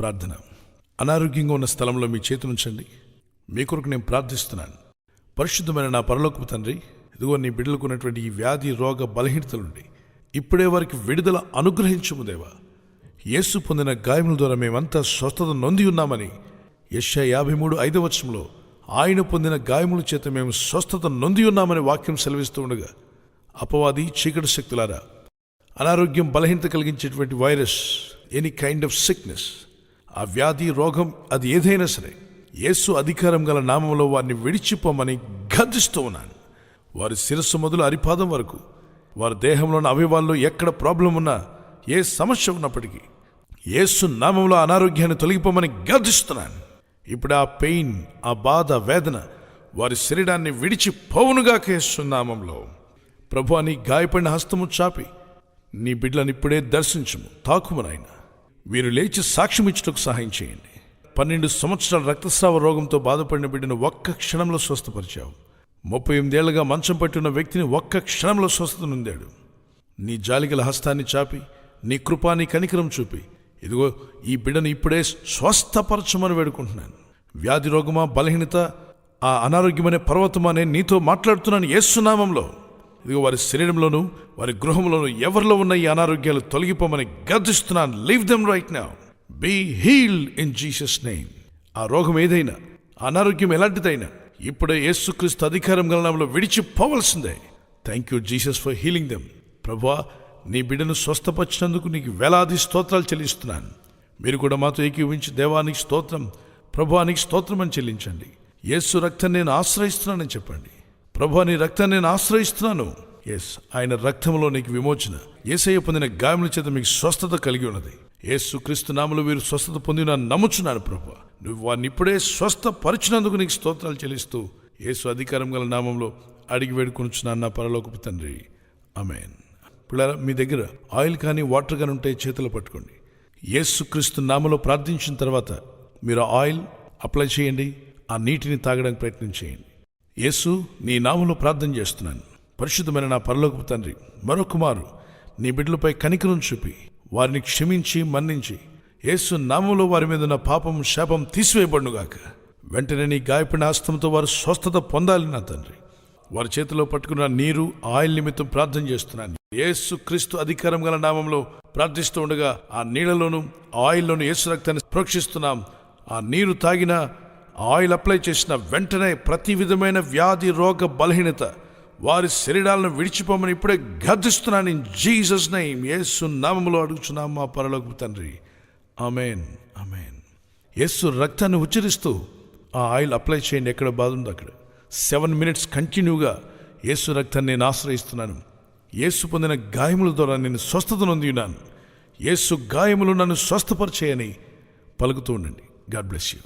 ప్రార్థన. అనారోగ్యంగా ఉన్న స్థలంలో మీ చేతి ఉంచండి. మీ కొరకు నేను ప్రార్థిస్తున్నాను. పరిశుద్ధమైన నా పరలోకపు తండ్రి, ఇదిగో నీ బిడ్డలకు ఉన్నటువంటి ఈ వ్యాధి రోగ బలహీనతలుండి ఇప్పుడే వారికి విడుదల అనుగ్రహించుము దేవా. యేసు పొందిన గాయముల ద్వారా మేమంతా స్వస్థత నొంది ఉన్నామని యెషయా 53:5 ఆయన పొందిన గాయముల చేత మేము స్వస్థత నొంది ఉన్నామని వాక్యం సెలవిస్తూ ఉండగా, అపవాది చీకటి శక్తులారా, అనారోగ్యం బలహీనత కలిగించేటువంటి virus, any kind of sickness, ఆ వ్యాధి రోగం అది ఏదైనా సరే యేసు అధికారం గల నామంలో వారిని విడిచిపోమని గద్దిస్తూ ఉన్నాను. వారి శిరస్సు మొదలు అరిపాదం వరకు వారి దేహంలోని అవయవాల్లో ఎక్కడ ప్రాబ్లం ఉన్నా, ఏ సమస్య ఉన్నప్పటికీ యేసు నామంలో అనారోగ్యాన్ని తొలగిపోమని గద్దిస్తున్నాను. ఇప్పుడు ఆ పెయిన్, ఆ బాధ, వేదన వారి శరీరాన్ని విడిచిపోవునుగాక యేసు నామంలో. ప్రభువా, నీ గాయపడిన హస్తము చాపి నీ బిడ్డలను ఇప్పుడే దర్శించుము, తాకుము నాయనా. వీరు లేచి సాక్ష్యం ఇచ్చుటకు సహాయం చేయండి. 12 సంవత్సరాల రక్తస్రావ రోగంతో బాధపడిన బిడ్డను ఒక్క క్షణంలో స్వస్థపరిచావు. 38 ఏళ్లుగా మంచం పట్టున్న వ్యక్తిని ఒక్క క్షణంలో స్వస్థత నొందాడు. నీ జాలిగల హస్తాన్ని చాపి నీ కృపా, నీ కనికరం చూపి ఇదిగో ఈ బిడ్డను ఇప్పుడే స్వస్థపరచమని వేడుకుంటున్నాను. వ్యాధి రోగమా, బలహీనత, ఆ అనారోగ్యమనే పర్వతమా, నేను నీతో మాట్లాడుతున్నాను యేసు నామంలో. ఇదిగో వారి శరీరంలోనూ వారి గృహంలోనూ ఎవరిలో ఉన్న ఈ అనారోగ్యాలు తొలగిపోమని గర్జిస్తున్నాను. Leave them right now. Be healed in Jesus name. ఆ రోగం ఏదైనా, అనారోగ్యం ఎలాంటిదైనా ఇప్పుడే యేసుక్రీస్తు అధికారం గల నామములో విడిచిపోవలసిందే. Thank you Jesus for healing them. ప్రభువా, నీ బిడ్డను స్వస్థపరిచినందుకు నీకు వేలాది స్తోత్రాలు చెల్లిస్తున్నాను. మీరు కూడా మాతో ఏకీవించి దేవానికి స్తోత్రం, ప్రభువానికి స్తోత్రం అని చెల్లించండి. యేసు రక్తం నేను ఆశ్రయిస్తున్నానని చెప్పండి. ప్రభువా, నీ రక్తాన్ని నేను ఆశ్రయిస్తున్నాను. ఎస్, ఆయన రక్తంలో నీకు విమోచన, యేసయ్య పొందిన గాయముల చేత మీకు స్వస్థత కలిగి ఉన్నది. యేసు క్రీస్తు నామములో వీరు స్వస్థత పొందిన నమ్ముచున్నాను. ప్రభువా, నువ్వు వారిని ఇప్పుడే స్వస్థపరిచినందుకు నీకు స్తోత్రాలు చెల్లిస్తూ యేసు అధికారం గల నామంలో అడిగి వేడుకొనుచున్నాను నా పరలోకపు తండ్రి. ఆమేన్. పిల్లరా, మీ దగ్గర ఆయిల్ కానీ వాటర్ కానీ ఉంటే చేతులు పట్టుకోండి. యేసు క్రీస్తు నామములో ప్రార్థించిన తర్వాత మీరు ఆయిల్ అప్లై చేయండి. ఆ నీటిని తాగడానికి ప్రయత్నం చేయండి. యేసు, నీ నామములో ప్రార్థన చేస్తున్నాను. పరిశుద్ధమైన నా పరలోకపు తండ్రి, మరొక మారు నీ బిడ్డలపై కనికరం చూపి వారిని క్షమించి మన్నించి యేసు నామములో వారి మీద ఉన్న పాపం, శాపం తీసివేయబడునుగాక. వెంటనే నీ గాయపడిన హస్తంతో వారు స్వస్థత పొందాలి నా తండ్రి. వారి చేతిలో పట్టుకున్న నీరు, ఆయిల్ నిమిత్తం ప్రార్థన చేస్తున్నాను. యేసు క్రీస్తు అధికారం గల నామంలో ప్రార్థిస్తూ ఉండగా ఆ నీళ్లలోను ఆయిల్లోను యేసు రక్తాన్ని ప్రోక్షిస్తున్నాం. ఆ నీరు తాగిన, ఆయిల్ అప్లై చేసిన వెంటనే ప్రతి విధమైన వ్యాధి, రోగ, బలహీనత వారి శరీరాలను విడిచిపోమని ఇప్పుడే గద్దిస్తున్నాను. ఇన్ జీసస్ నేమ్, యేసు నామములో అడుగుచున్నాం మా పరలోకపు తండ్రి. ఆమేన్, ఆమేన్. యేసు రక్తాన్ని ఉచ్చరిస్తూ ఆ ఆయిల్ అప్లై చేయండి. ఎక్కడ బాధ ఉందో అక్కడ 7 minutes కంటిన్యూగా యేసు రక్తాన్ని నేను ఆశ్రయిస్తున్నాను. యేసు పొందిన గాయముల ద్వారా నేను స్వస్థత నొంది ఉన్నాను. యేసు గాయములు నన్ను స్వస్థపరిచేయని పలుకుతూ ఉండండి. God bless you.